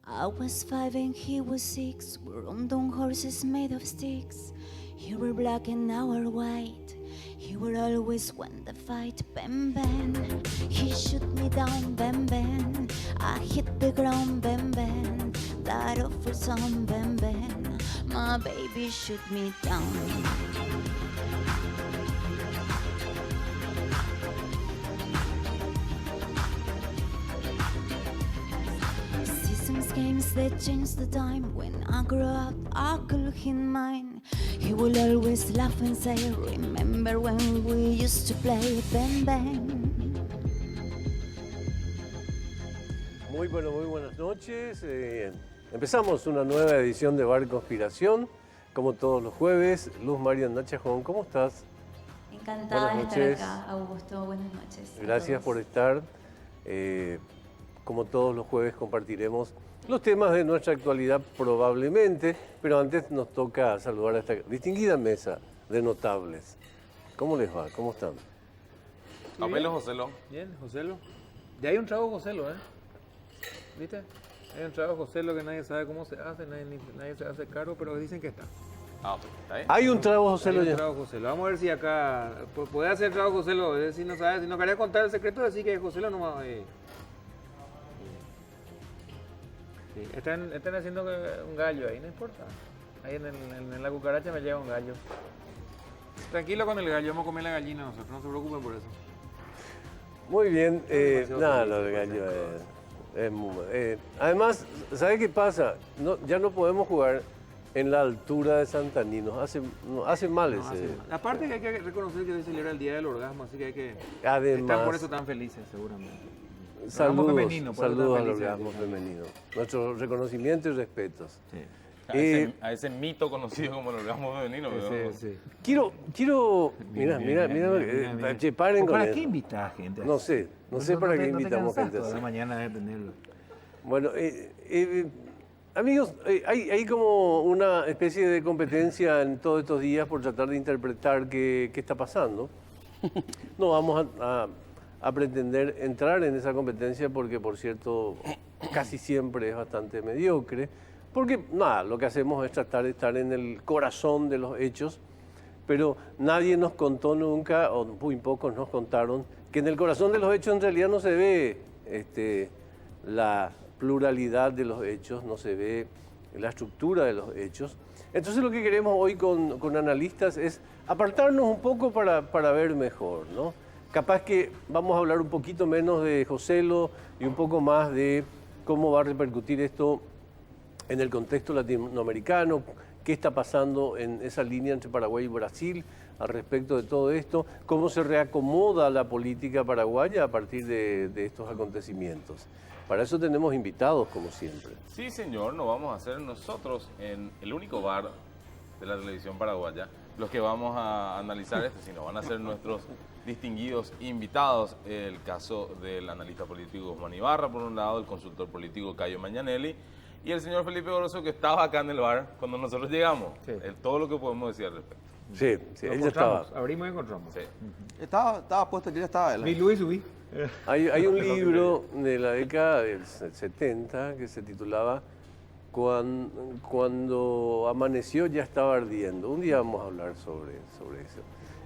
I was 5 and he was 6. We rode on horses made of sticks. He were black and I were white. He were always win the fight. Bam bam. He shoot me down. Bam bam. I hit the ground. Bam bam. That for some. Bam bam. My baby shoot me down. Games that change the time. When I grow up, I call him mine. He will always laugh and say, remember when we used to play bang bang. Muy buenas noches. Empezamos una nueva edición de Bar Conspiración, como todos los jueves. Luz María Nachajón, ¿cómo estás? Encantada de estar acá, Augusto. Buenas noches. Gracias por estar. Como todos los jueves compartiremos los temas de nuestra actualidad probablemente, pero antes nos toca saludar a esta distinguida mesa de notables. ¿Cómo les va? ¿Cómo están? Abuelo Joselo. Bien, Joselo. Ya hay un trago Joselo, ¿eh? ¿Viste? Hay un trago Joselo que nadie sabe cómo se hace, nadie se hace cargo, pero dicen que está. Ah, ¿está bien? Hay un trago Joselo Hay ya. un trago Joselo. Vamos a ver si acá puede hacer trago Joselo. Si no sabe, si no quería contar el secreto, decir que Joselo no va. Sí, están haciendo un gallo ahí, no importa. Ahí en la cucaracha me llega un gallo. Tranquilo con el gallo, vamos a comer la gallina nosotros, no se preocupen por eso. Muy bien. Nada, feliz, lo de gallo es muy... además, ¿sabe qué pasa? Ya no podemos jugar en la altura de Santaní. Nos hace mal ese... Hace mal. Aparte que hay que reconocer que hoy se celebra el Día del Orgasmo, así que hay que... Además, están por eso tan felices, seguramente. saludos por eso tan al felices. orgasmo femenino. Nuestro reconocimiento y respetos. Sí. A ese mito conocido como el orgasmo femenino. Sí. Quiero... Mira, che, paren con ¿Para eso. qué invitar gente? No sé para qué invitamos gente toda así. la mañana de tenerlo. Bueno, amigos, hay como una especie de competencia en todos estos días por tratar de interpretar qué está pasando. No vamos a pretender entrar en esa competencia porque, por cierto, casi siempre es bastante mediocre. Porque, nada, lo que hacemos es tratar de estar en el corazón de los hechos, pero nadie nos contó nunca, o muy pocos nos contaron, que en el corazón de los hechos en realidad no se ve la pluralidad de los hechos, no se ve la estructura de los hechos. Entonces lo que queremos hoy con analistas es apartarnos un poco para ver mejor, ¿no? Capaz que vamos a hablar un poquito menos de Joselo y un poco más de cómo va a repercutir esto en el contexto latinoamericano, qué está pasando en esa línea entre Paraguay y Brasil al respecto de todo esto, cómo se reacomoda la política paraguaya a partir de estos acontecimientos. Para eso tenemos invitados, como siempre. Sí, señor, no vamos a ser nosotros en el único bar de la televisión paraguaya los que vamos a analizar esto, sino van a ser nuestros distinguidos invitados. El caso del analista político Guzmán Ibarra, por un lado, el consultor político Cayo Mañanelli, y el señor Felipe Goroso, que estaba acá en el bar cuando nosotros llegamos. Sí. Todo lo que podemos decir al respecto. Sí, Lo él ya estaba. encontramos, abrimos y encontramos. Sí. Estaba puesto, yo ya estaba. Vi Luis, subí. Hay un libro de la década del 70 que se titulaba Cuando amaneció ya estaba ardiendo. Un día vamos a hablar sobre eso.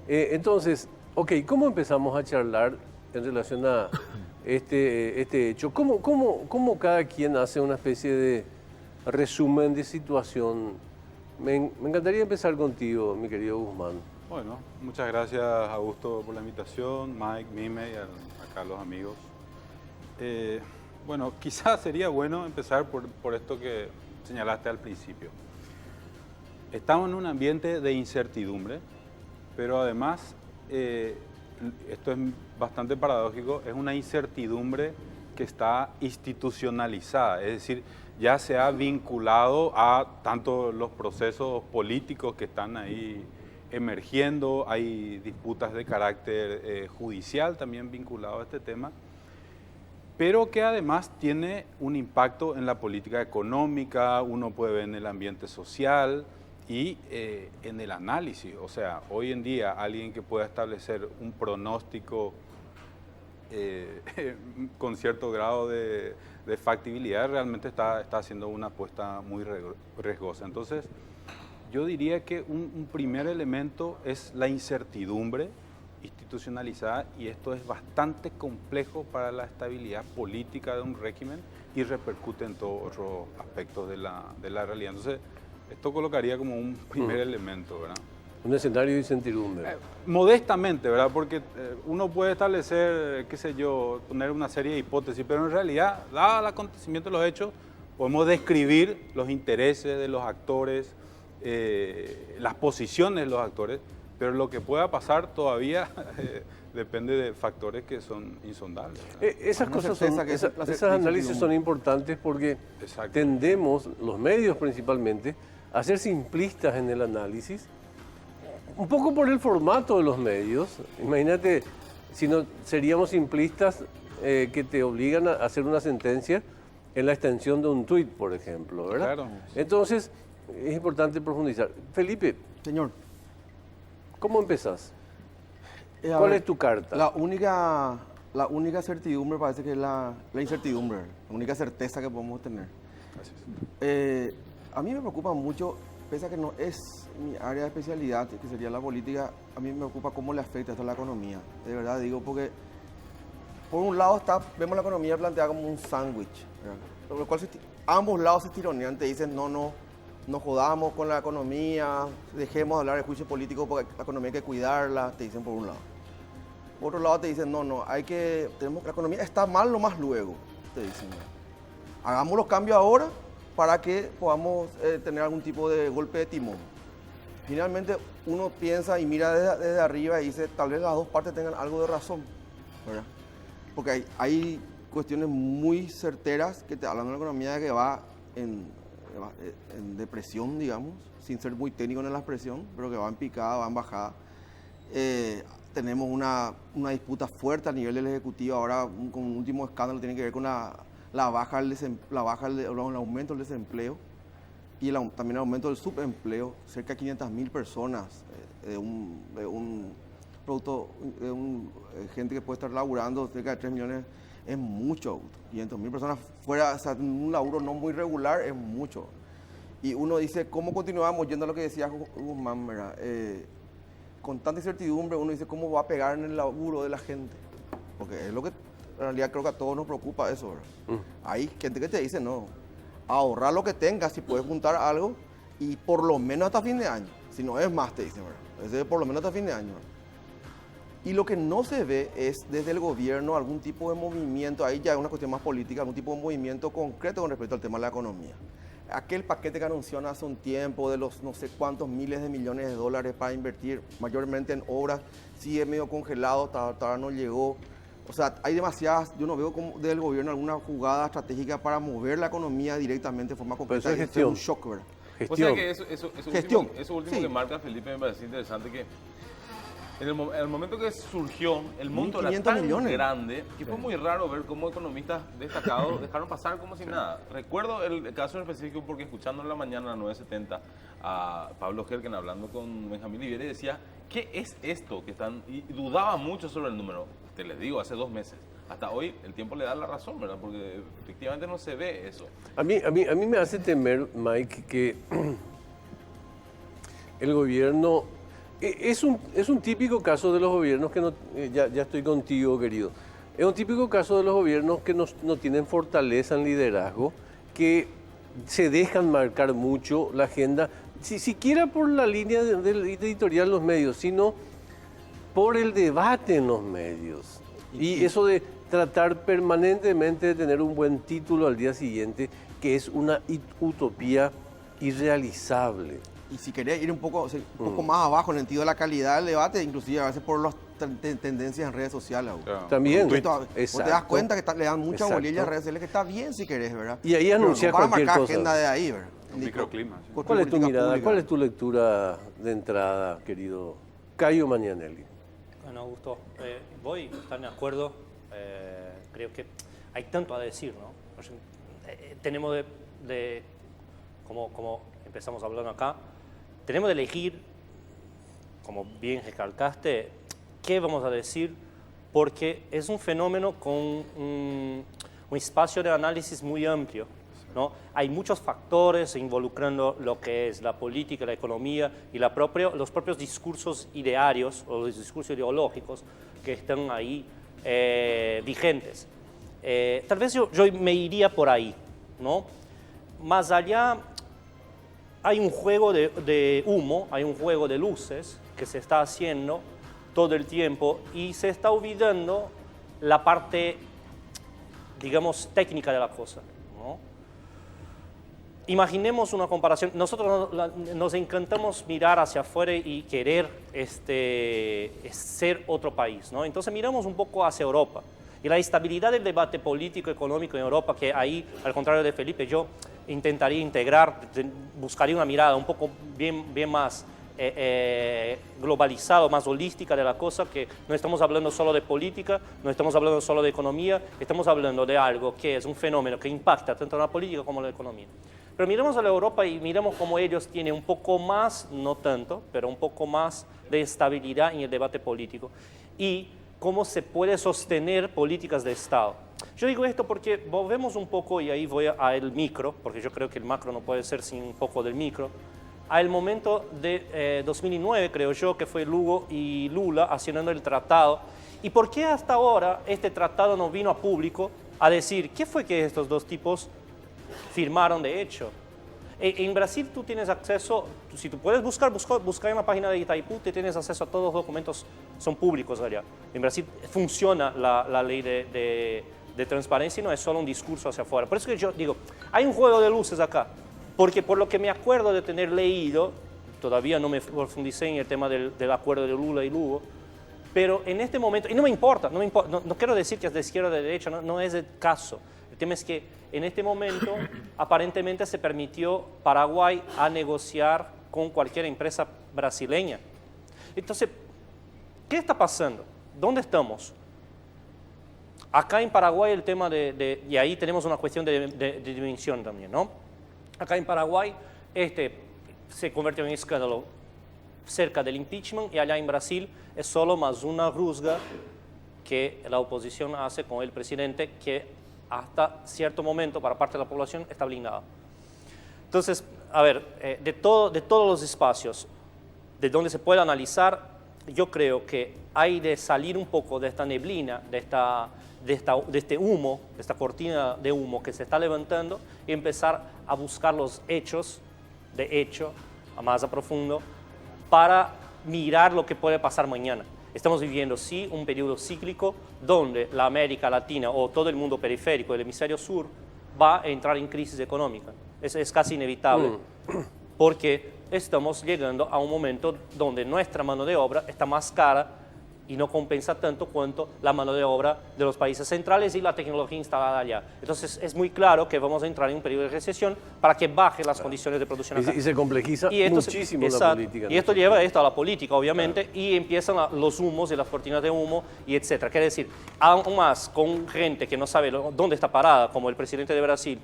Entonces, ok, ¿cómo empezamos a charlar en relación a este hecho? ¿Cómo cada quien hace una especie de resumen de situación? Me encantaría empezar contigo, mi querido Guzmán. Bueno, muchas gracias, Augusto, por la invitación, Mike, Mime y acá los amigos. Bueno, quizás sería bueno empezar por esto que señalaste al principio. Estamos en un ambiente de incertidumbre, pero además, esto es bastante paradójico, es una incertidumbre que está institucionalizada, es decir, ya se ha vinculado a tanto los procesos políticos que están ahí emergiendo, hay disputas de carácter judicial también vinculado a este tema, pero que además tiene un impacto en la política económica, uno puede ver en el ambiente social y en el análisis. O sea, hoy en día alguien que pueda establecer un pronóstico con cierto grado de de factibilidad, realmente está haciendo una apuesta muy riesgosa. Entonces, yo diría que un primer elemento es la incertidumbre institucionalizada, y esto es bastante complejo para la estabilidad política de un régimen y repercute en todos otros aspectos de la realidad. Entonces, esto colocaría como un primer elemento, ¿verdad? Un escenario de incertidumbre. Modestamente, ¿verdad? Porque uno puede establecer, qué sé yo, poner una serie de hipótesis, pero en realidad, dado el acontecimiento de los hechos, podemos describir los intereses de los actores, las posiciones de los actores, pero lo que pueda pasar todavía depende de factores que son insondables. Esas cosas son, esos análisis son importantes porque Exacto. tendemos, los medios principalmente, a ser simplistas en el análisis, un poco por el formato de los medios. Imagínate, si no seríamos simplistas que te obligan a hacer una sentencia en la extensión de un tuit, por ejemplo, ¿verdad? Claro. Entonces, es importante profundizar. Felipe, Señor, ¿cómo empezás? a ¿Cuál ver, es tu carta? La única certidumbre parece que es la incertidumbre, la única certeza que podemos tener. A mí me preocupa mucho, pese a que no es mi área de especialidad, que sería la política, a mí me preocupa cómo le afecta esto a la economía. De verdad digo, porque por un lado vemos la economía planteada como un sándwich, ¿verdad? Por lo cual ambos lados se tironean, te dicen no jodamos con la economía, dejemos de hablar de juicio político porque la economía hay que cuidarla, te dicen por un lado. Por otro lado te dicen, la economía está mal lo más luego, te dicen. Hagamos los cambios ahora para que podamos tener algún tipo de golpe de timón. Finalmente uno piensa y mira desde arriba y dice, tal vez las dos partes tengan algo de razón, ¿verdad? Porque hay cuestiones muy certeras que te hablan de la economía que va en depresión, digamos, sin ser muy técnico en la expresión, pero que va en picada, va en bajada. Tenemos una disputa fuerte a nivel del Ejecutivo ahora, con un último escándalo, tiene que ver con el aumento del desempleo y también el aumento del subempleo. Cerca de 500.000 personas gente que puede estar laburando cerca de 3 millones, es mucho. 500.000 personas fuera, o sea, un laburo no muy regular es mucho. Y uno dice, ¿cómo continuamos? Yendo a lo que decía Guzmán, ¿verdad? Con tanta incertidumbre, uno dice, ¿cómo va a pegar en el laburo de la gente? Porque es lo que en realidad creo que a todos nos preocupa eso, ¿verdad? Hay gente que te dice, no, ahorrar lo que tengas, si puedes juntar algo, y por lo menos hasta fin de año. Si no es más, te dicen, ¿verdad? Es por lo menos hasta fin de año, ¿verdad? Y lo que no se ve es desde el gobierno algún tipo de movimiento, ahí ya es una cuestión más política, algún tipo de movimiento concreto con respecto al tema de la economía. Aquel paquete que anunció hace un tiempo de los no sé cuántos miles de millones de dólares para invertir mayormente en obras, sigue medio congelado, todavía no llegó. O sea, hay demasiadas, yo no veo como desde el gobierno alguna jugada estratégica para mover la economía directamente de forma concreta. Pero eso es y un gestión. shock, ¿verdad? O sea Gestión. que Gestión. Eso último Sí. que marca Felipe me parece interesante, que en el momento que surgió, el monto era 1.500 tan millones. grande que fue muy raro ver cómo economistas destacados dejaron pasar como si nada. Recuerdo el caso en específico porque escuchando en la mañana a 9:70 a Pablo Gerken hablando con Benjamín Livieri decía, ¿qué es esto que están? Y dudaba mucho sobre el número. Te les digo, hace 2 meses. Hasta hoy el tiempo le da la razón, ¿verdad? Porque efectivamente no se ve eso. A mí me hace temer, Mike, que el gobierno... Es un típico caso de los gobiernos que no... ya estoy contigo, querido. Es un típico caso de los gobiernos que no tienen fortaleza en liderazgo, que se dejan marcar mucho la agenda, siquiera por la línea editorial de los medios, sino por el debate en los medios. Y eso de tratar permanentemente de tener un buen título al día siguiente, que es una utopía irrealizable. Y si querés ir un poco más abajo en el sentido de la calidad del debate, inclusive a veces por las tendencias en redes sociales. Claro. También, Vos te das exacto. cuenta que le dan mucha Exacto. bolilla a redes sociales, que está bien si querés, ¿verdad? Y ahí Pero anuncia no para cualquier marcar cosa. agenda de ahí, ¿verdad? Un microclima. Sí. ¿Cuál es tu Política mirada? pública. ¿Cuál es tu lectura de entrada, querido Cayo Mañanelli? Bueno, Augusto, voy a estar de acuerdo. Creo que hay tanto a decir, ¿no? Tenemos como empezamos hablando acá, tenemos de elegir, como bien recalcaste, qué vamos a decir, porque es un fenómeno con un espacio de análisis muy amplio, ¿no? Hay muchos factores involucrando lo que es la política, la economía y los propios discursos idearios o los discursos ideológicos que están ahí vigentes. Tal vez yo me iría por ahí, ¿no? Más allá hay un juego de humo, hay un juego de luces que se está haciendo todo el tiempo y se está olvidando la parte, digamos, técnica de la cosa, ¿no? Imaginemos una comparación. Nosotros nos encantamos mirar hacia afuera y querer ser otro país, ¿no? Entonces miramos un poco hacia Europa. Y la estabilidad del debate político económico en Europa, que ahí, al contrario de Felipe, yo intentaría integrar, buscaría una mirada un poco bien más globalizado, más holística de la cosa, que no estamos hablando solo de política, no estamos hablando solo de economía, estamos hablando de algo que es un fenómeno que impacta tanto en la política como en la economía. Pero miremos a la Europa y miremos cómo ellos tienen un poco más, no tanto, pero un poco más de estabilidad en el debate político y cómo se puede sostener políticas de Estado. Yo digo esto porque volvemos un poco, y ahí voy al micro, porque yo creo que el macro no puede ser sin un poco del micro, al momento de 2009, creo yo, que fue Lugo y Lula haciendo el tratado. ¿Y por qué hasta ahora este tratado no vino a público a decir qué fue que estos dos tipos firmaron de hecho? En Brasil tú tienes acceso, si tú puedes buscar en la página de Itaipú, te tienes acceso a todos los documentos, son públicos allá. En Brasil funciona la ley de transparencia y no es solo un discurso hacia afuera. Por eso que yo digo, hay un juego de luces acá, porque por lo que me acuerdo de tener leído, todavía no me profundicé en el tema del acuerdo de Lula y Lugo, pero en este momento, y no me importa, no quiero decir que es de izquierda o de derecha, no es el caso. El tema es que en este momento aparentemente se permitió Paraguay a negociar con cualquier empresa brasileña. Entonces, ¿qué está pasando? ¿Dónde estamos? Acá en Paraguay el tema y ahí tenemos una cuestión de dimensión también, ¿no? Acá en Paraguay se convirtió en escándalo cerca del impeachment y allá en Brasil es solo más una rusga que la oposición hace con el presidente que hasta cierto momento para parte de la población está blindada. Entonces, a ver, de todos los espacios de donde se puede analizar, yo creo que hay de salir un poco de esta neblina, de este humo, de esta cortina de humo que se está levantando y empezar a buscar los hechos, de hecho, a más a profundo, para mirar lo que puede pasar mañana. Estamos viviendo, sí, un periodo cíclico donde la América Latina o todo el mundo periférico del hemisferio sur va a entrar en crisis económica. Es casi inevitable, porque estamos llegando a un momento donde nuestra mano de obra está más cara y no compensa tanto cuanto la mano de obra de los países centrales y la tecnología instalada allá. Entonces es muy claro que vamos a entrar en un periodo de recesión para que bajen las condiciones de producción acá. Y se complejiza muchísimo la política. Y esto lleva a la política, obviamente, y empiezan los humos y las cortinas de humo, y etcétera. Quiere decir, aún más con gente que no sabe dónde está parada, como el presidente de Brasil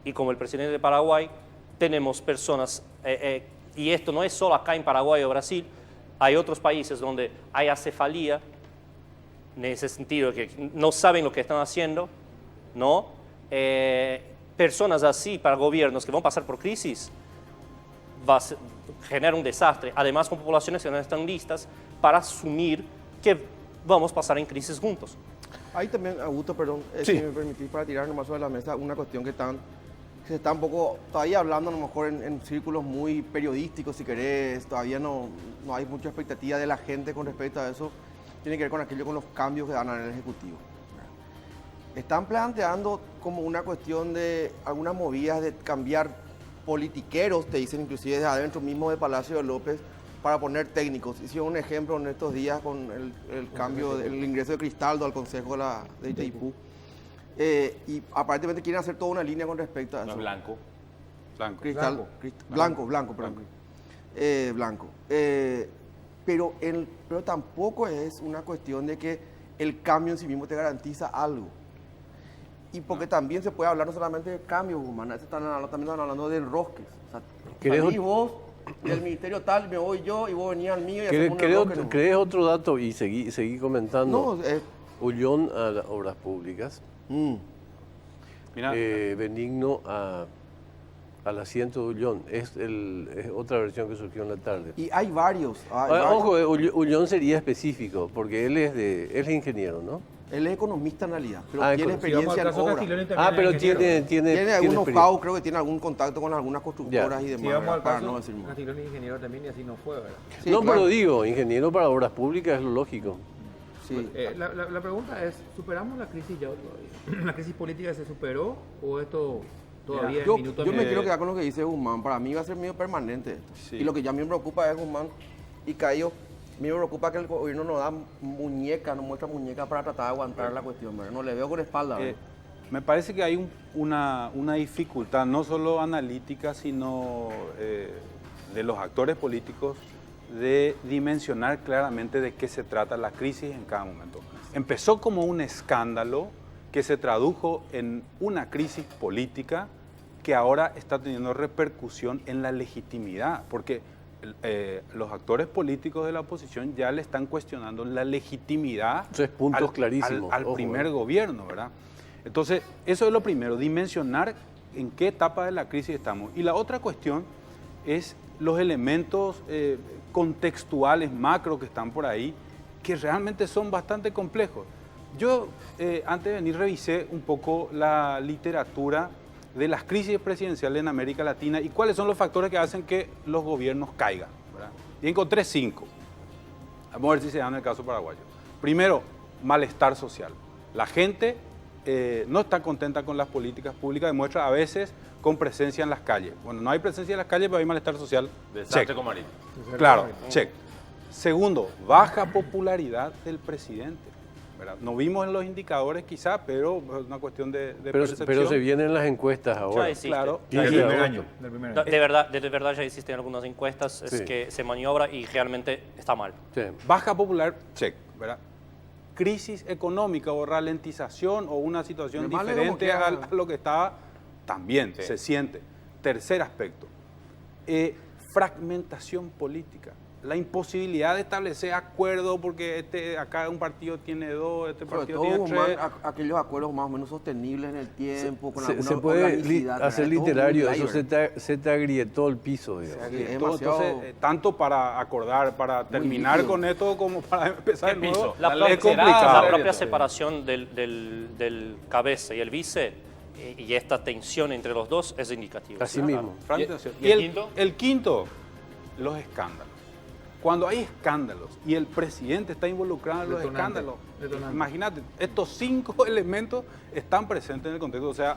y como el presidente de Paraguay, tenemos personas, y esto no es solo acá en Paraguay o Brasil, hay otros países donde hay acefalía, en ese sentido, que no saben lo que están haciendo, ¿no? Personas así para gobiernos que van a pasar por crisis, genera un desastre. Además, con poblaciones que no están listas para asumir que vamos a pasar en crisis juntos. Ahí también, Augusto, perdón, Sí. si me permitís para tirar nomás sobre la mesa una cuestión que se está un poco todavía hablando a lo mejor en círculos muy periodísticos, si querés, todavía no hay mucha expectativa de la gente con respecto a eso, tiene que ver con los cambios que dan en el Ejecutivo. Están planteando como una cuestión de algunas movidas de cambiar politiqueros, te dicen inclusive desde adentro mismo de Palacio de López, para poner técnicos. Hicieron un ejemplo en estos días con el cambio, el ingreso de Cristaldo al Consejo de Itaipú. Y aparentemente quieren hacer toda una línea con respecto a eso. No, blanco. Blanco. Pero tampoco es una cuestión de que el cambio en sí mismo te garantiza algo. Y porque también se puede hablar no solamente de cambios humanos, también están hablando de enrosques. O sea, salís vos del ministerio tal, me voy yo y vos venís al mío y hacemos un enrosque, ¿no? ¿Crees otro dato? Y seguí comentando. No, Ullón a las obras públicas. Mira, benigno al asiento de Ullón. Es otra versión que surgió en la tarde. Y hay varios. Ojo, Ullón sería específico, porque él es ingeniero, ¿no? Él es economista en realidad, pero Ah, tiene si Si vamos experiencia al en caso obra. Castiglione también es Pero ingeniero. Tiene algún experiencia. know-how, creo que tiene algún contacto con algunas constructoras y demás. Si vamos al para caso, no decir más. Castiglione es ingeniero también y así no fue, ¿verdad? Sí, No, claro. pero digo, ingeniero para obras públicas es lo lógico. Sí. La pregunta es, ¿superamos la crisis ya todavía? ¿La crisis política se superó o esto todavía es Yo, minuto a yo me minuto? quiero quedar con lo que dice Guzmán. Para mí va a ser medio permanente esto. Sí. Y lo que ya me preocupa es Guzmán y Cayo. Me preocupa que el gobierno no da muñeca, no muestra muñeca para tratar de aguantar la cuestión, ¿verdad? No le veo con espalda, ¿verdad? me parece que hay una dificultad, no solo analítica, sino de los actores políticos, de dimensionar claramente de qué se trata la crisis en cada momento. Empezó como un escándalo que se tradujo en una crisis política que ahora está teniendo repercusión en la legitimidad, porque los actores políticos de la oposición ya le están cuestionando la legitimidad 3 puntos clarísimos. al Ojo, primer gobierno, ¿verdad? Entonces, eso es lo primero, dimensionar en qué etapa de la crisis estamos. Y la otra cuestión es los elementos contextuales, macro que están por ahí, que realmente son bastante complejos. Yo, antes de venir, revisé un poco la literatura de las crisis presidenciales en América Latina y cuáles son los factores que hacen que los gobiernos caigan, ¿verdad? Y encontré 5. Vamos a ver si se dan en el caso paraguayo. Primero, malestar social. La gente no está contenta con las políticas públicas, demuestra a veces con presencia en las calles. Bueno, no hay presencia en las calles, pero hay malestar social. Desastre Check. con Marín. Claro, check. Segundo, baja popularidad del presidente, ¿verdad? No vimos en los indicadores quizá, pero es una cuestión de percepción. Pero se vienen las encuestas ahora. Ya existe. Claro. Y Del de primer agosto. año. Del primer De año. verdad ya existen algunas encuestas es Sí. que se maniobra y realmente está mal. Sí. Baja popular, check, ¿verdad? Crisis económica o ralentización o una situación Además, diferente como que- a lo que estaba, también Sí. se siente. Tercer aspecto, fragmentación política. La imposibilidad de establecer acuerdo porque acá un partido tiene 2, este Sobre partido todo, tiene Guzmán, 3. aquellos acuerdos más o menos sostenibles en el tiempo, con Se alguna puede organicidad, hacer ¿verdad? Todo literario, muy eso light, se te agrietó el piso, digamos. sea, que es Entonces, demasiado- tanto para acordar, para terminar líquido. con esto, como para empezar ¿Qué de nuevo, piso? La, La propia- es complicado. la Sí. propia separación del cabeza y el vice y esta tensión entre los dos es indicativa. Así mismo. Fragmentación. ¿Y el quinto? El quinto, los escándalos. Cuando hay escándalos y el presidente está involucrado en los Detonante, escándalos, detonante. imagínate, estos 5 elementos están presentes en el contexto. O sea,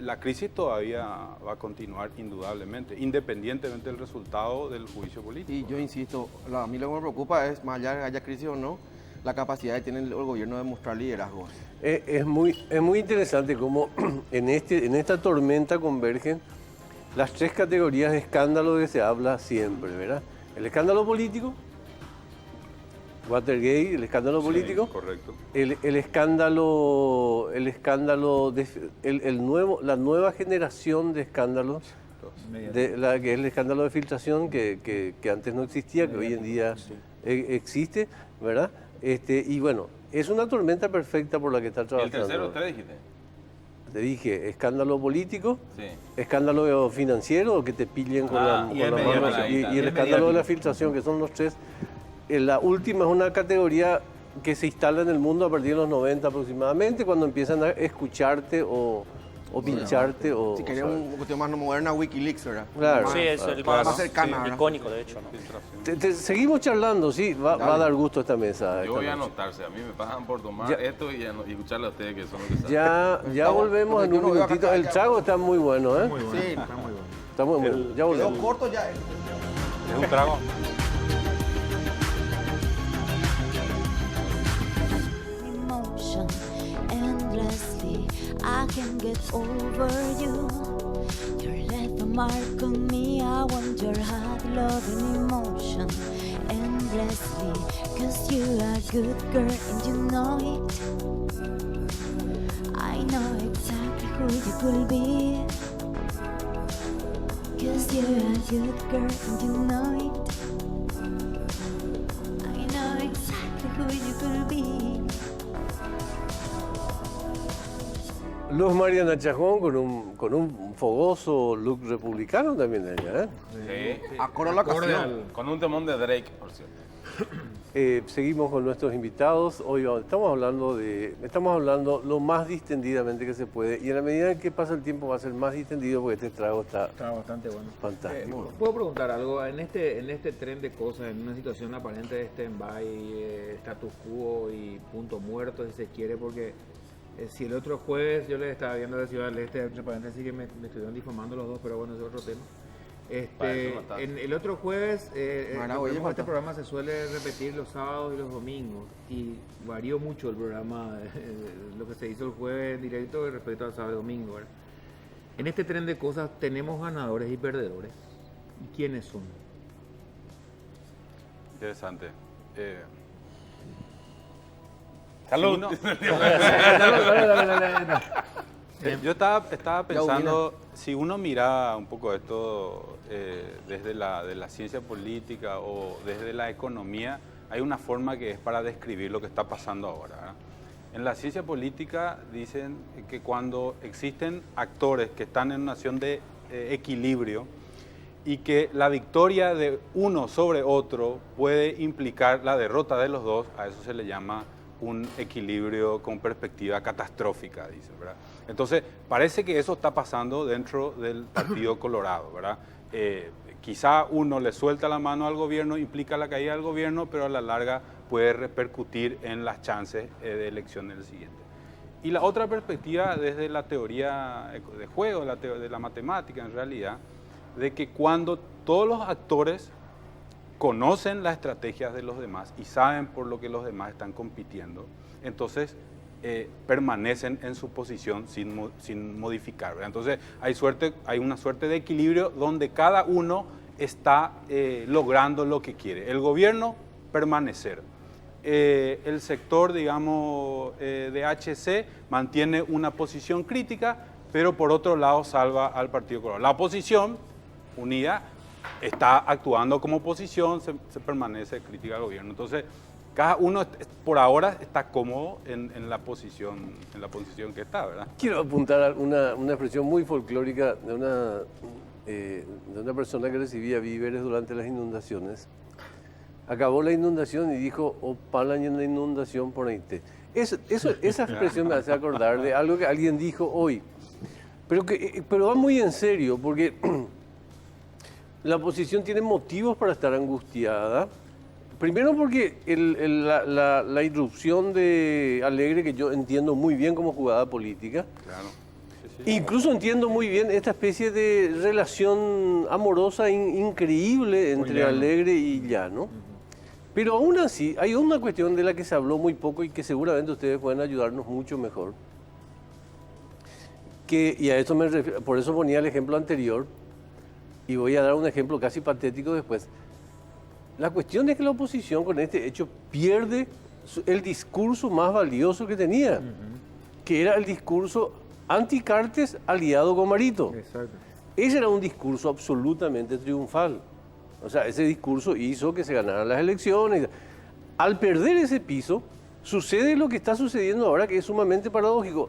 la crisis todavía va a continuar indudablemente, independientemente del resultado del juicio político. Y yo insisto, a mí lo que me preocupa es, más allá de que haya crisis o no, la capacidad que tiene el gobierno de mostrar liderazgo. Es muy interesante cómo en esta tormenta convergen las 3 categorías de escándalo que se habla siempre, ¿verdad? El escándalo político, Watergate, el escándalo político, Correcto. la nueva generación de escándalos, que es el escándalo de filtración que antes no existía, que hoy en día existe, ¿verdad? Y bueno, es una tormenta perfecta por la que está ¿El trabajando. tercero usted dijiste? Te dije, escándalo político, Sí. escándalo financiero, que te pillen con la y el con la mediático, mano, ahí y está, el el escándalo de la mediático. filtración, que son los 3. La última es una categoría que se instala en el mundo a partir de los 90 aproximadamente, cuando empiezan a escucharte o pincharte. Si querés una cuestión más moderna, Wikileaks, ¿verdad? Claro. Más- Sí, es el más más cercana, ¿verdad? icónico, de hecho, ¿no? Seguimos charlando, sí, va a dar gusto esta mesa. Yo esta voy a noche. anotarse. A mí me pasan por tomar Ya. esto y escucharle a ustedes que son los que saben. Ya Estamos- volvemos en yo un no veo acá minutito. El ya- trago está muy bueno, ¿eh? Muy bueno, Sí. está muy bueno. Está muy bueno. Ya Quedó volvemos. corto ya. Es un trago. Emotion endlessly, I can't get over you. You left a mark on me. I want your hot love and emotion endlessly. Cause you're a good girl and you know it. I know exactly who you could be. Cause you're a good girl and you know it. I know exactly who you could be. Luz Mariana Chajón con un fogoso look republicano también ella, ¿eh? Sí. Acorde a la Acorde ocasión. al- Con un temón de Drake, por cierto. Seguimos con nuestros invitados. Hoy estamos hablando lo más distendidamente que se puede y en la medida en que pasa el tiempo va a ser más distendido porque este trago está Está bastante bueno. fantástico. ¿Puedo preguntar algo? En este tren de cosas, en una situación aparente de stand-by, status quo y punto muerto, si se quiere, porque si el otro jueves yo les estaba viendo de Ciudad del Este, entre paréntesis que me estuvieron difamando los dos, pero bueno, es otro tema. Para eso no está. En el otro jueves, Mara, recordemos oye, que este falta. programa se suele repetir los sábados y los domingos y varió mucho el programa, lo que se hizo el jueves en directo respecto al sábado y domingo, ¿verdad? En este tren de cosas tenemos ganadores y perdedores. ¿Quiénes son? Interesante. Salud. Yo estaba pensando, si uno mira un poco esto desde de la ciencia política o desde la economía, hay una forma que es para describir lo que está pasando ahora, ¿verdad? En la ciencia política dicen que cuando existen actores que están en una situación de equilibrio y que la victoria de uno sobre otro puede implicar la derrota de los dos, a eso se le llama un equilibrio con perspectiva catastrófica, dicen, ¿verdad? Entonces, parece que eso está pasando dentro del Partido Colorado, ¿verdad? Quizá uno le suelta la mano al gobierno, implica la caída del gobierno, pero a la larga puede repercutir en las chances de elección del siguiente. Y la otra perspectiva desde la teoría de juego, de la matemática en realidad, de que cuando todos los actores conocen las estrategias de los demás y saben por lo que los demás están compitiendo, entonces permanecen en su posición sin modificar, ¿verdad? Entonces hay una suerte de equilibrio donde cada uno está logrando lo que quiere. El gobierno, permanecer. El sector, digamos, de HC mantiene una posición crítica, pero por otro lado salva al Partido Colorado. La oposición unida está actuando como oposición, se permanece crítica al gobierno. Entonces, cada uno por ahora está cómodo en la posición que está, ¿verdad? Quiero apuntar a una expresión muy folclórica de una persona que recibía víveres durante las inundaciones. Acabó la inundación y dijo, opalan en la inundación por ahí. Esa expresión me hace acordar de algo que alguien dijo hoy, pero va muy en serio, porque la oposición tiene motivos para estar angustiada. Primero porque la irrupción de Alegre, que yo entiendo muy bien como jugada política, Claro. Sí. incluso entiendo muy bien esta especie de relación amorosa increíble entre Llano. Alegre y Llano. Pero aún así, hay una cuestión de la que se habló muy poco y que seguramente ustedes pueden ayudarnos mucho mejor. Y a eso me refiero, por eso ponía el ejemplo anterior, y voy a dar un ejemplo casi patético después. La cuestión es que la oposición con este hecho pierde el discurso más valioso que tenía, que era el discurso anti-Cartes aliado con Marito. Exacto. Ese era un discurso absolutamente triunfal. O sea, ese discurso hizo que se ganaran las elecciones. Al perder ese piso, sucede lo que está sucediendo ahora, que es sumamente paradójico.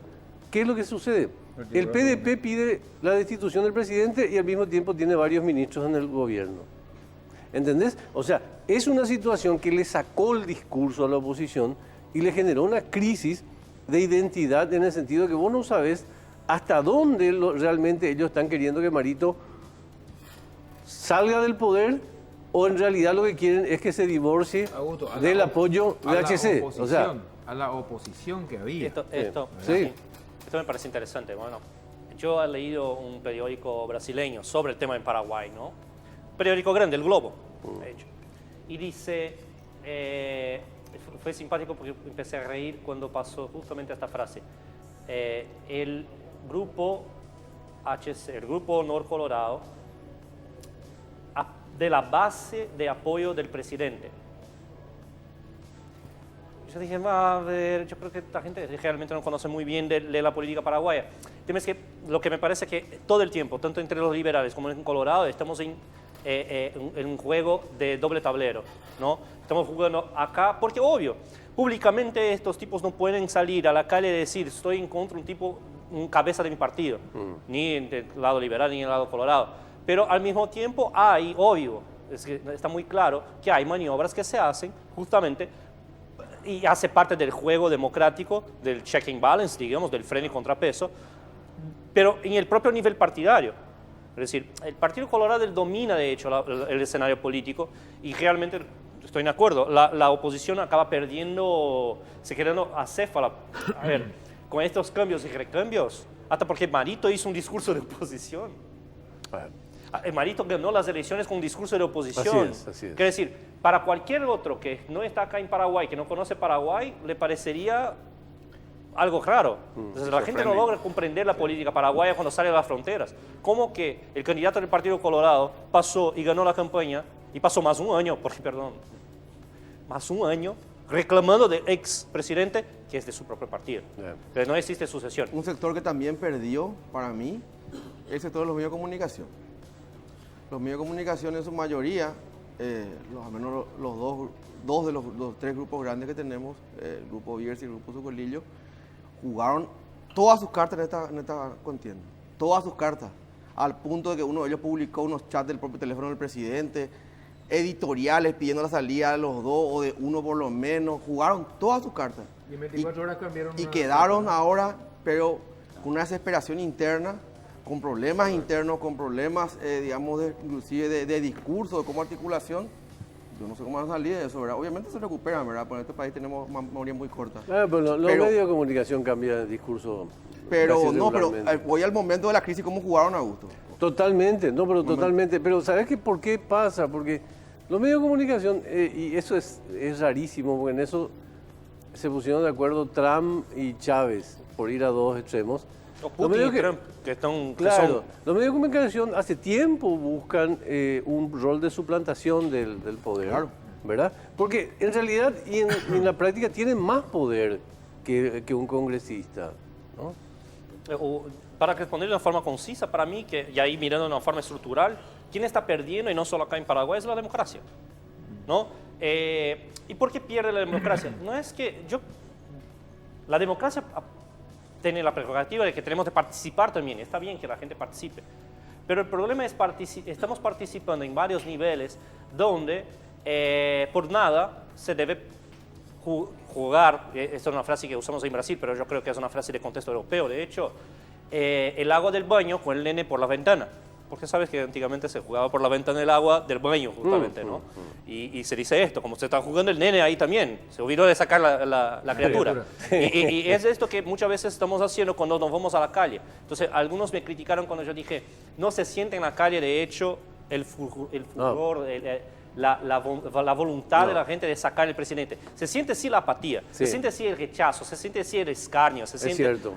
¿Qué es lo que sucede? El PDP pide la destitución del presidente y al mismo tiempo tiene varios ministros en el gobierno. ¿Entendés? O sea, es una situación que le sacó el discurso a la oposición y le generó una crisis de identidad en el sentido de que vos no sabés hasta dónde realmente ellos están queriendo que Marito salga del poder o en realidad lo que quieren es que se divorcie Augusto, del apoyo de HC. O sea, a la oposición que había. Esto me parece interesante. Bueno, yo he leído un periódico brasileño sobre el tema en Paraguay, ¿no? Periódico grande, El Globo, de hecho. Y dice, fue simpático porque empecé a reír cuando pasó justamente esta frase. El grupo HC, el grupo Honor Colorado, de la base de apoyo del presidente. Yo dije, a ver, yo creo que esta gente realmente no conoce muy bien de la política paraguaya. El tema es que lo que me parece que todo el tiempo, tanto entre los liberales como en Colorado, estamos en un juego de doble tablero, ¿no? Estamos jugando acá, porque obvio, públicamente estos tipos no pueden salir a la calle y decir, estoy en contra de un tipo un cabeza de mi partido, ni del lado liberal ni del lado colorado. Pero al mismo tiempo hay, obvio, es que está muy claro que hay maniobras que se hacen justamente y hace parte del juego democrático, del check and balance, digamos, del freno y contrapeso, pero en el propio nivel partidario. Es decir, el Partido Colorado domina, de hecho, el escenario político y realmente estoy de acuerdo, la oposición acaba perdiendo, se quedando acéfala. A ver, con estos cambios y recambios, hasta porque Marito hizo un discurso de oposición. Marito ganó las elecciones con un discurso de oposición. Así es. Quiere decir, para cualquier otro que no está acá en Paraguay, que no conoce Paraguay, le parecería algo raro. Entonces, la gente no logra comprender la política paraguaya cuando sale de las fronteras. ¿Cómo que el candidato del Partido Colorado pasó y ganó la campaña y pasó más un año, más un año reclamando del expresidente que es de su propio partido? Entonces, no existe sucesión. Un sector que también perdió, para mí, es el sector de los medios de comunicación. Los medios de comunicación en su mayoría, al menos dos de los tres grupos grandes que tenemos, el grupo Viers y el grupo Sucolillo, jugaron todas sus cartas en esta contienda. Todas sus cartas. Al punto de que uno de ellos publicó unos chats del propio teléfono del presidente, editoriales pidiendo la salida de los dos o de uno por lo menos. Jugaron todas sus cartas. Y en 24 horas cambiaron. Y quedaron ahora, pero con una desesperación interna, con problemas internos, con problemas, digamos, inclusive de discurso, de cómo articulación. Yo no sé cómo van a salir de eso, ¿verdad? Obviamente se recuperan, ¿verdad? Porque en este país tenemos memoria muy corta. Pero los medios de comunicación cambian el discurso. Pero no, pero voy al momento de la crisis, ¿cómo jugaron, Augusto? Totalmente, no, pero totalmente. Pero ¿sabes qué? ¿Por qué pasa? Porque los medios de comunicación, y eso es rarísimo, porque en eso se pusieron de acuerdo Trump y Chávez, por ir a dos extremos. O Putin y Trump, que están... Claro, los medios de comunicación hace tiempo buscan un rol de suplantación del poder, claro, ¿verdad? Porque en realidad y en la práctica tienen más poder que un congresista, ¿no? Para responder de una forma concisa, para mí, y ahí mirando de una forma estructural, ¿quién está perdiendo, y no solo acá en Paraguay, es la democracia? ¿No? ¿Y por qué pierde la democracia? No es que la democracia tiene la prerrogativa de que tenemos de participar también, está bien que la gente participe, pero el problema es estamos participando en varios niveles donde por nada se debe jugar, esta es una frase que usamos en Brasil, pero yo creo que es una frase de contexto europeo, de hecho, el agua del baño con el nene por la ventana. Porque sabes que antiguamente se jugaba por la ventana del agua del baño, justamente, ¿no? Y se dice esto, como se está jugando el nene ahí también, se olvidó de sacar la criatura. Y es esto que muchas veces estamos haciendo cuando nos vamos a la calle. Entonces, algunos me criticaron cuando yo dije, no se siente en la calle, de hecho, el furor, la voluntad de la gente de sacar al presidente. Se siente sí la apatía, se siente sí el rechazo, se siente sí el escarnio, se siente... Cierto.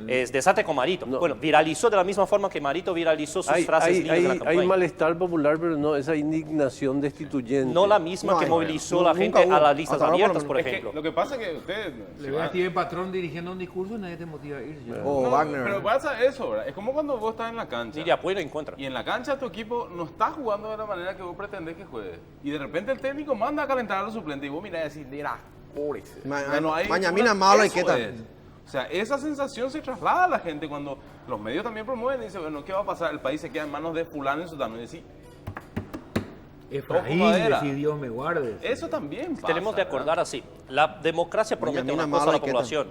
Es desastre con Marito. Bueno, viralizó de la misma forma que Marito viralizó sus frases lindas de la campaña. Hay malestar popular, pero no esa indignación destituyente. No la misma que movilizó la gente a las listas abiertas, por ejemplo. Lo que pasa es que usted... Le ve a Steven Patrón dirigiendo un discurso y nadie te motiva a ir. O Wagner. Pero pasa eso, ¿verdad? Es como cuando vos estás en la cancha. Ni de apoyo ni en contra. Y en la cancha tu equipo no está jugando de la manera que vos pretendés que juegue. Y de repente el técnico manda a calentar a los suplentes y vos mirás y decís, mira, pobre. Mañana malo y qué tal. O sea, esa sensación se traslada a la gente cuando los medios también promueven y dicen, bueno, ¿qué va a pasar? El país se queda en manos de fulano y sutano. Y decís, Efraín, decir Dios me guarde. eso también pasa. Tenemos de acordar así. La democracia promete una cosa a la población,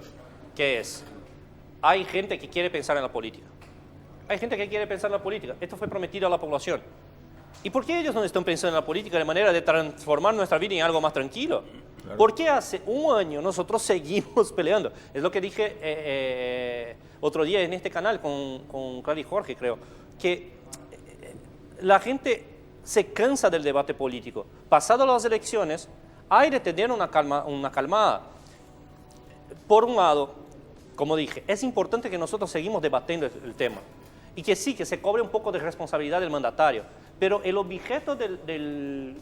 que es, hay gente que quiere pensar en la política. Hay gente que quiere pensar en la política. Esto fue prometido a la población. ¿Y por qué ellos no están pensando en la política de manera de transformar nuestra vida en algo más tranquilo? Claro. ¿Por qué hace un año nosotros seguimos peleando? Es lo que dije otro día en este canal con Clara y Jorge, creo, que la gente se cansa del debate político. Pasado las elecciones, hay de tener una calmada. Por un lado, como dije, es importante que nosotros seguimos debatiendo el tema y que sí, que se cobre un poco de responsabilidad del mandatario. Pero el objeto del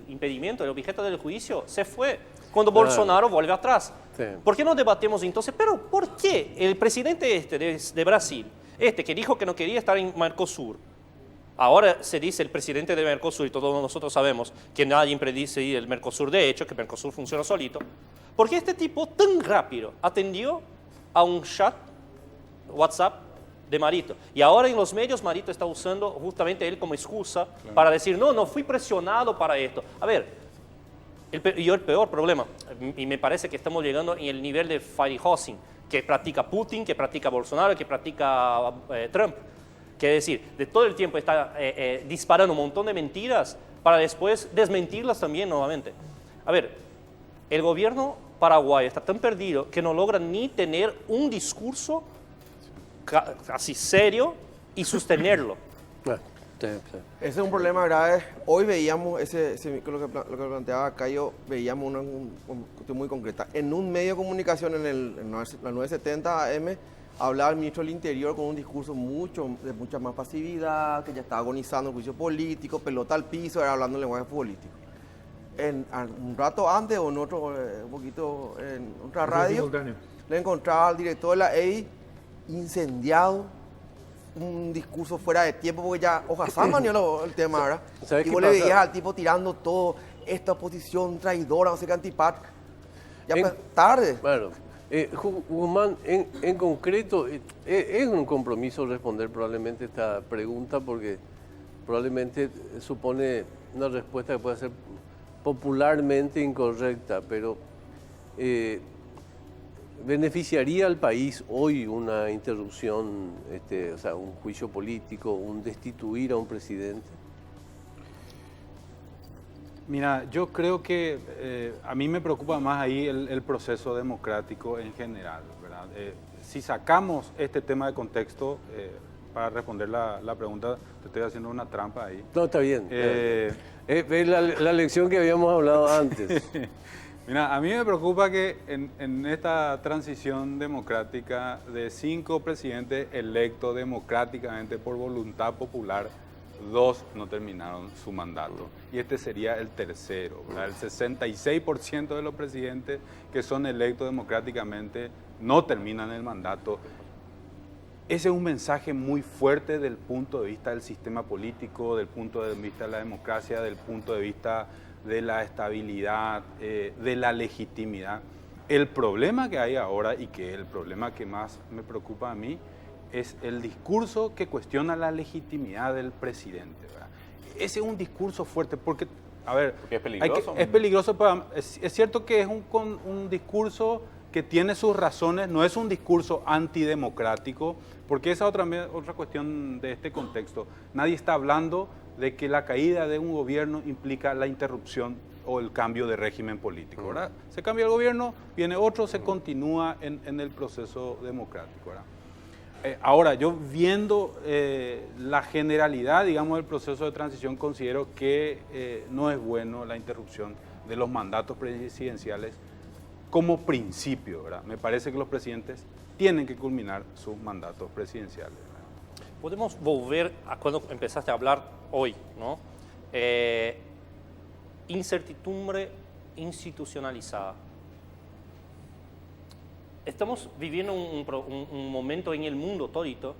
impedimento, el objeto del juicio, se fue cuando Bolsonaro vuelve atrás. Sí. ¿Por qué no debatimos entonces? Pero ¿por qué el presidente de Brasil, que dijo que no quería estar en Mercosur, ahora se dice el presidente de Mercosur, y todos nosotros sabemos que nadie predice el Mercosur, de hecho, que Mercosur funciona solito, ¿por qué este tipo tan rápido atendió a un chat WhatsApp de Marito. Y ahora en los medios Marito está usando justamente él como excusa para decir, no fui presionado para esto. A ver, el peor problema, y me parece que estamos llegando en el nivel de firehousing que practica Putin, que practica Bolsonaro, que practica Trump. Que es decir, de todo el tiempo está disparando un montón de mentiras para después desmentirlas también nuevamente. A ver, el gobierno paraguayo está tan perdido que no logra ni tener un discurso así serio y sostenerlo. Ese es un problema grave. Hoy veíamos lo que planteaba Cayo, veíamos una cuestión muy concreta. En un medio de comunicación, en la 970 AM, hablaba el ministro del Interior con un discurso de mucha más pasividad, que ya estaba agonizando el juicio político, pelota al piso, era hablando en lenguaje político. Un rato antes o en otro, un poquito en otra radio, le encontraba al director de la EI incendiado, un discurso fuera de tiempo, porque ya Ojasama manió el tema, ¿verdad? Y vos le veías al tipo tirando todo, esta oposición traidora, no sé qué, antipatria. Ya tarde. Bueno, Guzmán, en concreto, es un compromiso responder probablemente esta pregunta, porque probablemente supone una respuesta que puede ser popularmente incorrecta, pero ¿beneficiaría al país hoy una interrupción, o sea, un juicio político, un destituir a un presidente? Mira, yo creo que a mí me preocupa más ahí el proceso democrático en general, ¿verdad? Si sacamos este tema de contexto, para responder la pregunta, te estoy haciendo una trampa ahí. No, está bien. Es la lección que habíamos hablado antes. Mira, a mí me preocupa que en esta transición democrática de 5 presidentes electos democráticamente por voluntad popular, 2 no terminaron su mandato. Y este sería el tercero, ¿verdad? El 66% de los presidentes que son electos democráticamente no terminan el mandato. Ese es un mensaje muy fuerte del punto de vista del sistema político, del punto de vista de la democracia, del punto de vista de la estabilidad, de la legitimidad. El problema que hay ahora, y que el problema que más me preocupa a mí, es el discurso que cuestiona la legitimidad del presidente, ¿verdad? Ese es un discurso fuerte, porque, a ver, porque es peligroso. Es peligroso, es cierto que es un discurso que tiene sus razones, no es un discurso antidemocrático, porque esa otra cuestión de este contexto. Nadie está hablando de que la caída de un gobierno implica la interrupción o el cambio de régimen político, ¿verdad? Se cambia el gobierno, viene otro, se continúa en el proceso democrático, ¿verdad? Ahora, yo viendo la generalidad, digamos, del proceso de transición, considero que no es bueno la interrupción de los mandatos presidenciales como principio, ¿verdad? Me parece que los presidentes tienen que culminar sus mandatos presidenciales, ¿verdad? Podemos volver a cuando empezaste a hablar hoy, ¿no? Incertidumbre institucionalizada. Estamos viviendo un momento en el mundo todito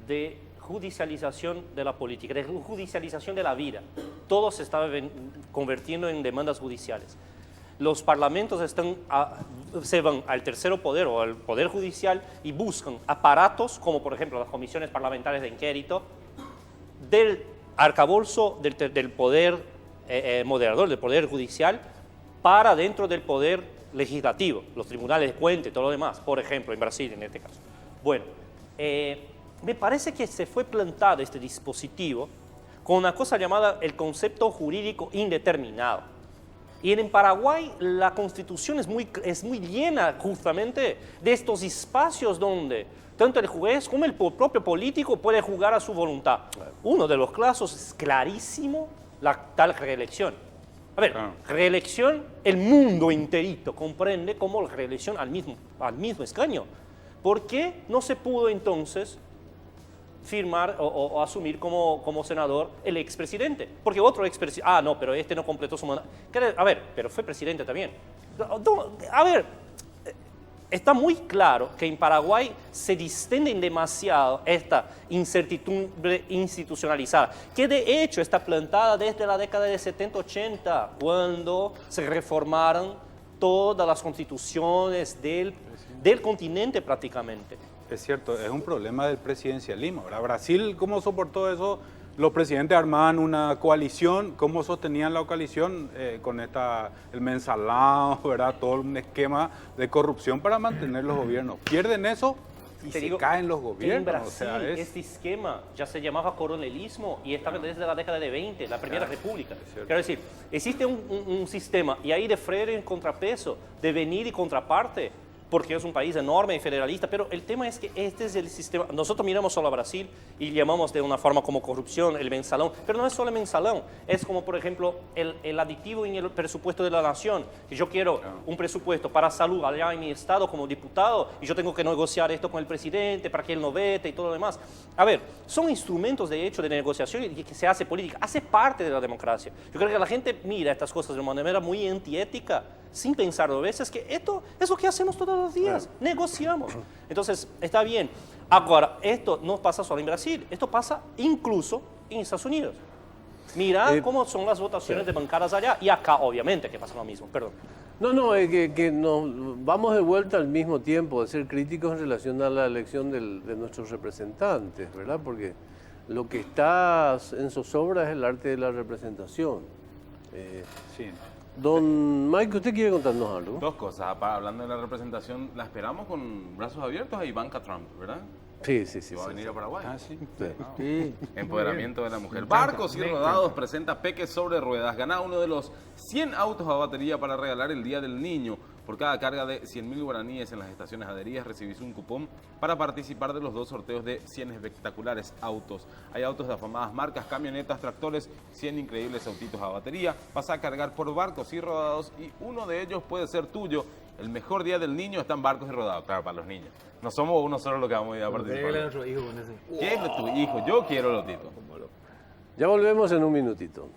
de judicialización de la política, de judicialización de la vida. Todo se está convirtiendo en demandas judiciales. Los parlamentos se van al tercero poder o al poder judicial y buscan aparatos como por ejemplo las comisiones parlamentarias de inquérito del arcabolso del poder moderador, del poder judicial para dentro del poder legislativo, los tribunales de cuentas y todo lo demás, por ejemplo, en Brasil en este caso. Bueno, me parece que se fue plantado este dispositivo con una cosa llamada el concepto jurídico indeterminado. Y en Paraguay la Constitución es muy llena justamente de estos espacios donde tanto el juez como el propio político puede jugar a su voluntad. Uno de los casos es clarísimo, la tal reelección. A ver, reelección, el mundo enterito comprende como la reelección al mismo escaño. ¿Por qué no se pudo entonces firmar o asumir como senador el expresidente? Porque otro expresidente, no, pero este no completó su mandato. A ver, pero fue presidente también. A ver, está muy claro que en Paraguay se distenden demasiado esta incertidumbre institucionalizada, que de hecho está plantada desde la década de 70-80, cuando se reformaron todas las constituciones del continente prácticamente. Es cierto, es un problema del presidencialismo. Ahora, Brasil, ¿cómo soportó eso? Los presidentes armaban una coalición, ¿cómo sostenían la coalición con el mensalado, ¿verdad? Todo un esquema de corrupción para mantener los gobiernos. Pierden eso y Te se digo, caen los en gobiernos. Brasil, O sea, este esquema ya se llamaba coronelismo y estaba desde la década de 20, la Primera República. cierto. Quiero decir, existe un sistema y ahí de freno y contrapeso, de venir y contraparte, porque es un país enorme y federalista, pero el tema es que este es el sistema. Nosotros miramos solo a Brasil y llamamos de una forma como corrupción el mensalón, pero no es solo el mensalón, es como por ejemplo el aditivo en el presupuesto de la nación, que yo quiero un presupuesto para salud allá en mi estado como diputado y yo tengo que negociar esto con el presidente para que él no vete y todo lo demás. A ver, son instrumentos de hecho de negociación y que se hace política, hace parte de la democracia. Yo creo que la gente mira estas cosas de una manera muy antiética, sin pensar dos veces que esto es lo que hacemos todos los días, negociamos. Entonces, está bien. Ahora, esto no pasa solo en Brasil, esto pasa incluso en Estados Unidos. Mira cómo son las votaciones de bancadas allá y acá, obviamente, que pasa lo mismo. Perdón. No, es que nos vamos de vuelta al mismo tiempo de ser críticos en relación a la elección de nuestros representantes, ¿verdad? Porque lo que está en zozobra es el arte de la representación. sí. Don Mike, ¿usted quiere contarnos algo? Dos cosas. Hablando de la representación, la esperamos con brazos abiertos a Ivanka Trump, ¿verdad? Sí. Que va a venir a Paraguay. Ah, sí. Sí. Empoderamiento de la mujer. Barcos y Rodados presenta Peques sobre Ruedas. Gana uno de los 100 autos a batería para regalar el Día del Niño. Por cada carga de 100.000 guaraníes en las estaciones adheridas recibís un cupón para participar de los 2 sorteos de 100 espectaculares autos. Hay autos de afamadas marcas, camionetas, tractores, 100 increíbles autitos a batería. Vas a cargar por Barcos y Rodados y uno de ellos puede ser tuyo. El mejor Día del Niño está en Barcos y Rodados, claro, para los niños. No somos uno solo los que vamos a ir a participar. ¿Qué es tu hijo? Yo quiero lotito. Ya volvemos en un minutito.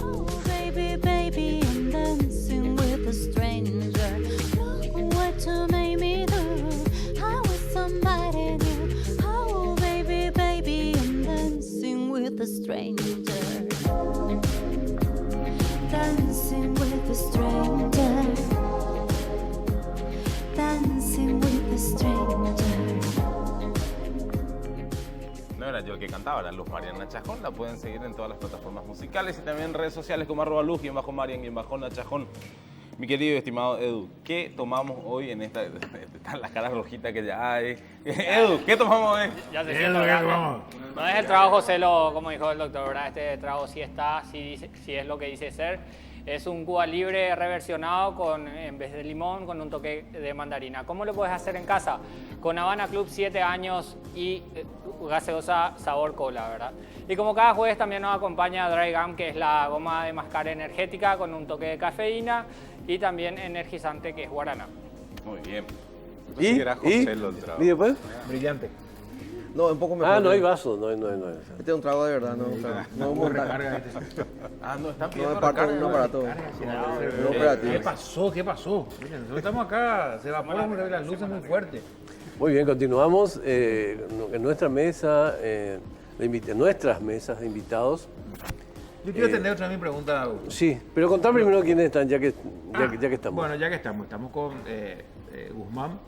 Oh, baby, baby, I'm dancing with a stranger. What you made me do? I was somebody new. Oh, baby, baby, I'm dancing with a stranger. Dancing with a stranger. Dancing with a stranger. No era yo el que cantaba, era Luz Mariana Chajón. La pueden seguir en todas las plataformas musicales y también en redes sociales como @Luz_Marian_Nachajón. Mi querido y estimado Edu, ¿qué tomamos hoy en esta... Están las caras rojitas que ya hay. Edu, ¿qué tomamos hoy? Ya se siente, ¿verdad? No es el trabajo celo, como dijo el doctor, ¿verdad? Este trago sí está, sí es lo que dice ser. Es un Cuba Libre reversionado con, en vez de limón, con un toque de mandarina. ¿Cómo lo puedes hacer en casa? Con Habana Club 7 años y gaseosa sabor cola, ¿verdad? Y como cada jueves también nos acompaña Dry Gum, que es la goma de mascar energética con un toque de cafeína y también energizante, que es guaraná. Muy bien. Pensé que era José lo trago. ¿Y después? Brillante. No, un poco mejor. No hay vaso, no hay. Este es un trago de verdad, no un trago. No un Recarga este. Ah, no, están No pidiendo es parte de un recarga. aparato. Un ¿Qué operativo. pasó? ¿Qué pasó? Miren, nosotros estamos acá, se evaporan las luces muy fuerte. Muy bien, continuamos en nuestra mesa, nuestras mesas de invitados. Yo quiero atender otra vez mi pregunta, Augusto. Sí, pero contá primero quiénes están, ya que estamos. Bueno, ya que estamos con Guzmán.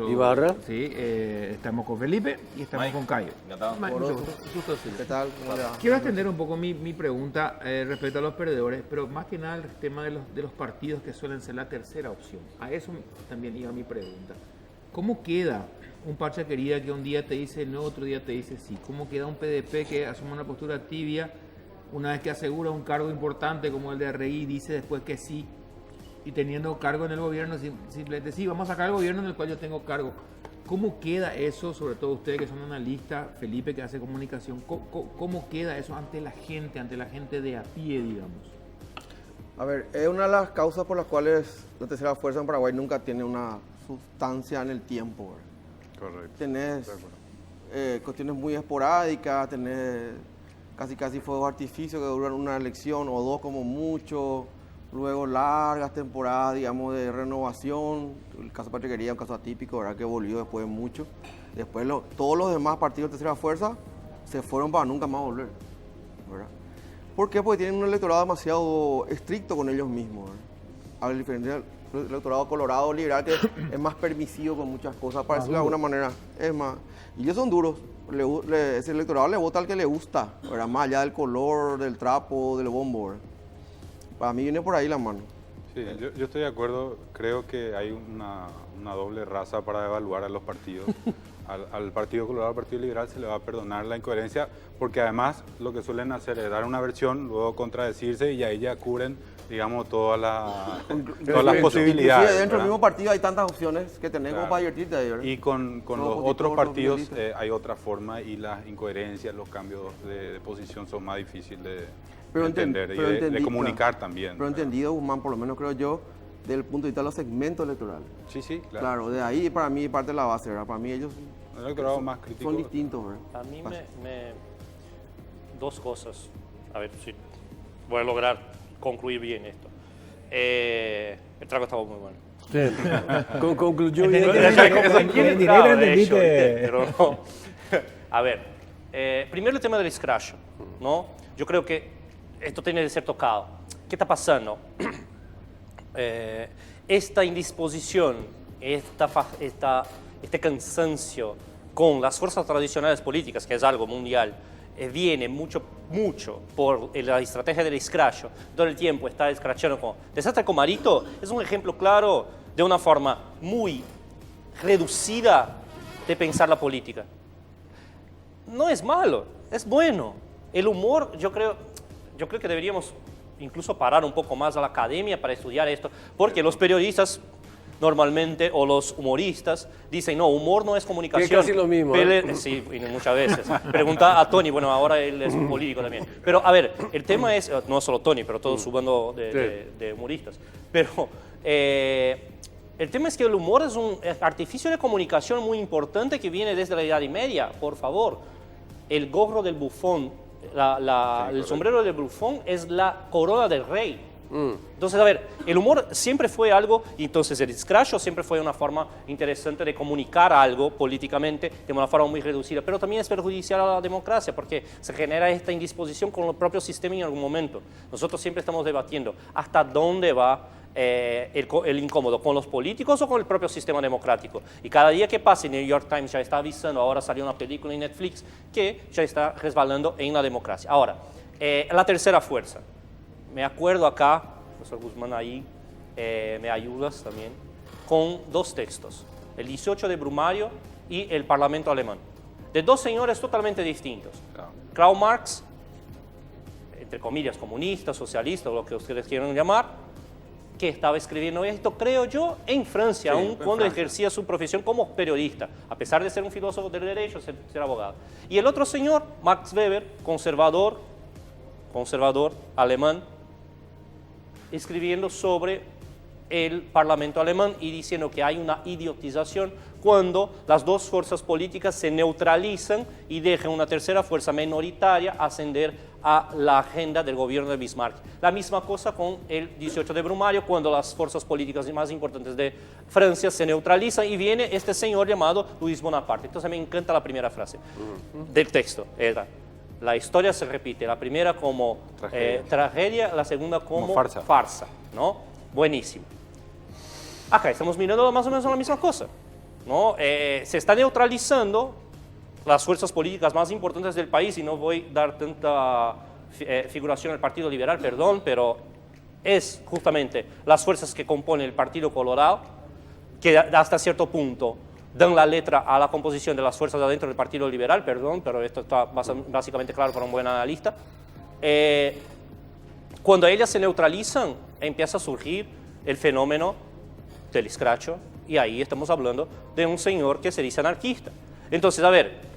Ibarra. Sí, estamos con Felipe y estamos Mike. con Cayo. Encantado. Mike, mucho gusto, sí. ¿Qué tal? ¿Cómo le va? Quiero atender un poco mi pregunta respecto a los perdedores, pero más que nada el tema de los partidos que suelen ser la tercera opción. A eso también iba mi pregunta. ¿Cómo queda un Pacha Querida que un día te dice no, otro día te dice sí? ¿Cómo queda un PDP que asume una postura tibia una vez que asegura un cargo importante como el de RI y dice después que sí? Y teniendo cargo en el gobierno, simplemente sí, vamos a sacar el gobierno en el cual yo tengo cargo. ¿Cómo queda eso, sobre todo ustedes que son analistas, Felipe que hace comunicación, cómo queda eso ante la gente de a pie, digamos? A ver, es una de las causas por las cuales la tercera fuerza en Paraguay nunca tiene una sustancia en el tiempo, ¿verdad? Correcto. Tenés De acuerdo. cuestiones muy esporádicas, tenés casi fuegos artificios que duran una elección o dos como mucho, luego largas temporadas, digamos, de renovación. El caso de Patrick Heredia es un caso atípico, ¿verdad? Que volvió después de mucho. Después todos los demás partidos de tercera fuerza se fueron para nunca más volver, ¿verdad? ¿Por qué? Porque tienen un electorado demasiado estricto con ellos mismos, ¿verdad? A diferencia del electorado colorado liberal, que es más permisivo con muchas cosas, para decirlo de alguna manera. Es más, y ellos son duros. Ese electorado le vota al que le gusta, ¿verdad? Más allá del color, del trapo, del bombo, ¿verdad? Para mí viene por ahí la mano. Sí, yo estoy de acuerdo. Creo que hay una doble raza para evaluar a los partidos. Al Partido Colorado, al Partido Liberal se le va a perdonar la incoherencia, porque además lo que suelen hacer es dar una versión, luego contradecirse y ahí ya cubren, digamos, todas las posibilidades. Sí, dentro ¿verdad? del mismo partido hay tantas opciones que tenés como para divertirte ahí, ¿verdad? Y con los Los otros partidos opositores, hay otra forma, y las incoherencias, los cambios de posición son más difíciles de Pero entender y de comunicar también. Pero entendido, Guzmán, por lo menos creo yo, desde el punto de vista de los segmentos electorales. Sí, sí, claro. Claro, de ahí para mí parte de la base, ¿verdad? Para mí ellos El electorado más crítico. son distintos, ¿verdad? A mí dos cosas. A ver si voy a lograr concluir bien esto. El trago estaba muy bueno. Sí. Concluyó bien. Claro, de hecho, pero no. A ver, primero el tema del scratch, ¿no? Yo creo que esto tiene que ser tocado. ¿Qué está pasando? Esta indisposición, este cansancio con las fuerzas tradicionales políticas, que es algo mundial, viene mucho por la estrategia del escracho. Todo el tiempo está escrachando como desastre con Marito. Es un ejemplo claro de una forma muy reducida de pensar la política. No es malo, es bueno. El humor, yo creo que deberíamos incluso parar un poco más a la academia para estudiar esto, porque los periodistas normalmente, o los humoristas, dicen, no, humor no es comunicación. Que es casi lo mismo. Sí, muchas veces. Pregunta a Tony, bueno, ahora él es un político también. Pero, a ver, el tema es, no solo Tony, pero todo su bando de humoristas. Pero el tema es que el humor es un artificio de comunicación muy importante que viene desde la Edad Media, por favor. El gorro del bufón, el sombrero del bufón es la corona del rey. Entonces, a ver, el humor siempre fue algo, y entonces el scratch siempre fue una forma interesante de comunicar algo políticamente de una forma muy reducida, pero también es perjudicial a la democracia porque se genera esta indisposición con el propio sistema en algún momento. Nosotros siempre estamos debatiendo hasta dónde va el incómodo, con los políticos o con el propio sistema democrático. Y cada día que pasa, el New York Times ya está avisando, ahora salió una película en Netflix que ya está resbalando en la democracia. Ahora, la tercera fuerza. Me acuerdo acá, profesor Guzmán, ahí me ayudas también, con dos textos, el 18 de Brumario y el Parlamento Alemán, de dos señores totalmente distintos. Karl Marx, entre comillas, comunista, socialista, o lo que ustedes quieran llamar, que estaba escribiendo esto, creo yo, en Francia, aún cuando ejercía su profesión como periodista, a pesar de ser un filósofo del derecho, ser abogado. Y el otro señor, Max Weber, conservador alemán, escribiendo sobre el Parlamento alemán y diciendo que hay una idiotización cuando las dos fuerzas políticas se neutralizan y dejan una tercera fuerza minoritaria ascender a la agenda del gobierno de Bismarck. La misma cosa con el 18 de Brumario, cuando las fuerzas políticas más importantes de Francia se neutralizan y viene este señor llamado Luis Bonaparte. Entonces me encanta la primera frase del texto, era: la historia se repite, la primera como tragedia, la segunda como farsa, ¿no? Buenísimo. Acá estamos mirando más o menos la misma cosa, ¿no? Se está neutralizando las fuerzas políticas más importantes del país, y no voy a dar tanta figuración al Partido Liberal, perdón, pero es justamente las fuerzas que componen el Partido Colorado, que hasta cierto punto dan la letra a la composición de las fuerzas de adentro del Partido Liberal, perdón, pero esto está básicamente claro para un buen analista. Cuando ellas se neutralizan, empieza a surgir el fenómeno del escracho, y ahí estamos hablando de un señor que se dice anarquista. Entonces, a ver,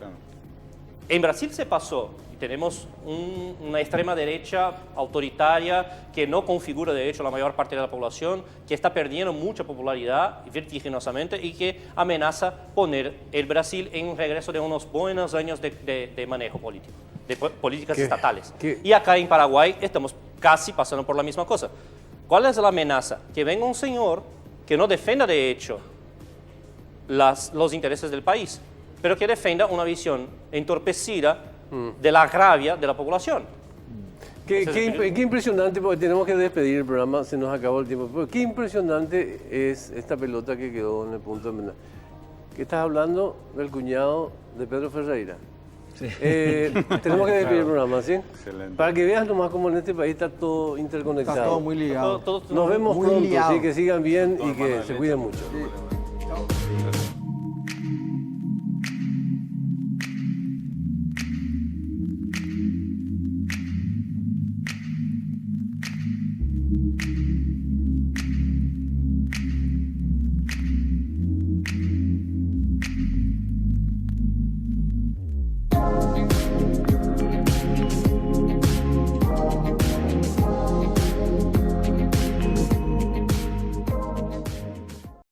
en Brasil se pasó, y tenemos una extrema derecha autoritaria que no configura de hecho la mayor parte de la población, que está perdiendo mucha popularidad vertiginosamente y que amenaza poner el Brasil en un regreso de unos buenos años de manejo político. de políticas ¿Qué? estatales. ¿Qué? Y acá en Paraguay estamos casi pasando por la misma cosa. ¿Cuál es la amenaza? Que venga un señor que no defienda de hecho los intereses del país, pero que defienda una visión entorpecida de la agravia de la población. Qué impresionante, porque tenemos que despedir el programa, se nos acabó el tiempo. Pero qué impresionante es esta pelota que quedó en el punto de homenaje. ¿Qué estás hablando del cuñado de Pedro Ferreira? Tenemos que despedir el programa, ¿sí? Excelente. Para que veas nomás cómo en este país está todo interconectado. Está todo muy ligado. Todo- Nos vemos Muy pronto, liado. ¿sí? Que sigan bien y que se cuiden mucho. Sí.